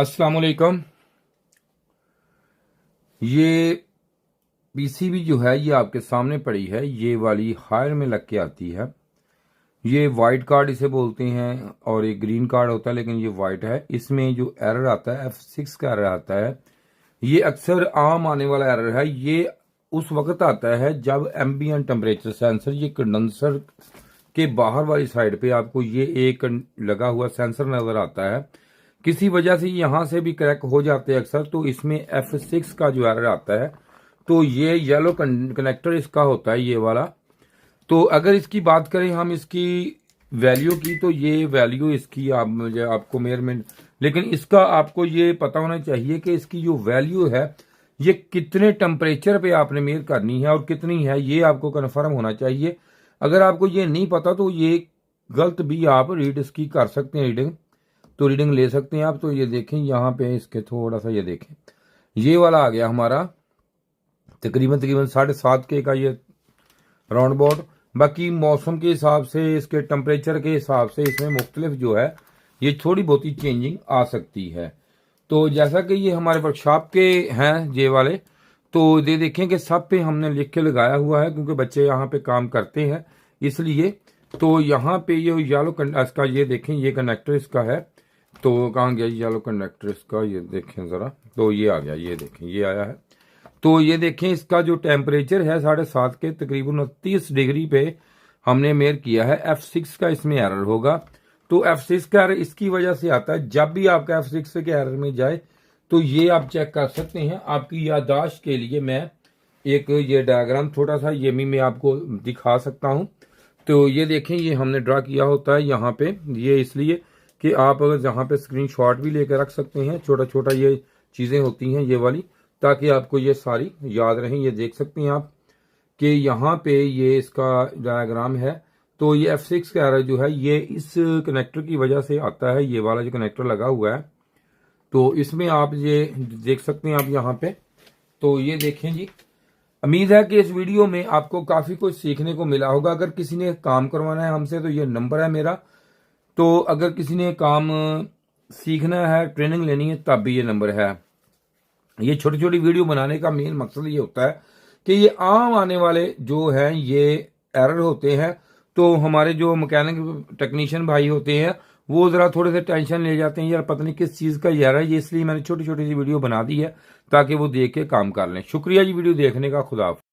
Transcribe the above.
अस्सलाम वालेकुम। ये पीसीबी जो है ये आपके सामने पड़ी है, ये वाली हायर में लग के आती है। ये वाइट कार्ड इसे बोलते हैं और एक ग्रीन कार्ड होता है, लेकिन ये वाइट है। इसमें जो एरर आता है F6 का एरर आता है, ये अक्सर आम आने वाला एरर है। ये उस वक्त आता है जब एम्बिएंट टेम्परेचर सेंसर, ये कंडेंसर के बाहर वाली साइड पे आपको ये एक लगा हुआ सेंसर नजर आता है। किसी वजह से यहां से भी क्रैक हो जाते हैं अक्सर, तो इसमें F6 का जो एरर आता है, तो ये येलो कनेक्टर इसका होता है, ये वाला। तो अगर इसकी बात करें हम इसकी वैल्यू की, तो ये वैल्यू इसकी मुझे आपको मेजरमेंट, लेकिन इसका आपको ये पता होना चाहिए कि इसकी जो वैल्यू है ये कितने टेम्परेचर पे आपने मेजर करनी है और कितनी है, ये आपको कन्फर्म होना चाहिए। अगर आपको ये नहीं पता तो ये गलत भी आप रीड इसकी कर सकते हैं, रीडिंग तो रीडिंग ले सकते हैं आप। तो ये देखें यहाँ पे इसके थोड़ा सा ये देखें, ये वाला आ गया हमारा तकरीबन 7.5 के का ये राउंड अबाउट। बाकी मौसम के हिसाब से, इसके टेम्परेचर के हिसाब से इसमें मुख्तलिफ जो है ये थोड़ी बहुत ही चेंजिंग आ सकती है। तो जैसा कि ये हमारे वर्कशॉप के हैं ये वाले, तो ये देखें कि सब पे हमने लिख के लगाया हुआ है, क्योंकि बच्चे यहाँ पे काम करते हैं इसलिए। तो यहाँ पे ये येलो इसका ये देखें, ये कनेक्टर इसका है। तो कहाँ गया येलो कंडक्टर इसका, ये देखें ज़रा, तो ये आ गया, ये देखें ये आया है। तो ये देखें इसका जो टेम्परेचर है 7.5 के तकरीबन 29 डिग्री पे हमने मेयर किया है। F6 का इसमें एरर होगा। तो F6 का एरर इसकी वजह से आता है, जब भी आपका F6 के एरर में जाए तो ये आप चेक कर सकते हैं। आपकी याददाश्त के लिए मैं एक ये डायग्राम थोड़ा सा ये भी मैं आपको दिखा सकता हूँ। तो ये देखें, ये हमने ड्रा किया होता है यहाँ पे, ये इसलिए कि आप अगर जहाँ पे स्क्रीनशॉट भी लेकर रख सकते हैं, छोटा छोटा ये चीज़ें होती हैं ये वाली, ताकि आपको ये सारी याद रहें। ये देख सकते हैं आप कि यहाँ पे ये इसका डायग्राम है। तो ये F6 का एरर जो है ये इस कनेक्टर की वजह से आता है, ये वाला जो कनेक्टर लगा हुआ है। तो इसमें आप ये देख सकते हैं आप यहाँ पे। तो ये देखें जी, उम्मीद है कि इस वीडियो में आपको काफ़ी कुछ सीखने को मिला होगा। अगर किसी ने काम करवाना है हमसे तो ये नंबर है मेरा। तो अगर किसी ने काम सीखना है, ट्रेनिंग लेनी है, तब भी ये नंबर है। ये छोटी छोटी वीडियो बनाने का मेन मकसद ये होता है कि ये आम आने वाले जो हैं ये एरर होते हैं, तो हमारे जो मैकेनिक टेक्नीशियन भाई होते हैं वो ज़रा थोड़े से टेंशन ले जाते हैं, यार पता नहीं किस चीज़ का ये एरर है। ये इसलिए मैंने छोटी छोटी सी वीडियो बना दी है ताकि वो देख के काम कर लें। शुक्रिया जी वीडियो देखने का। खुदा हाफिज़।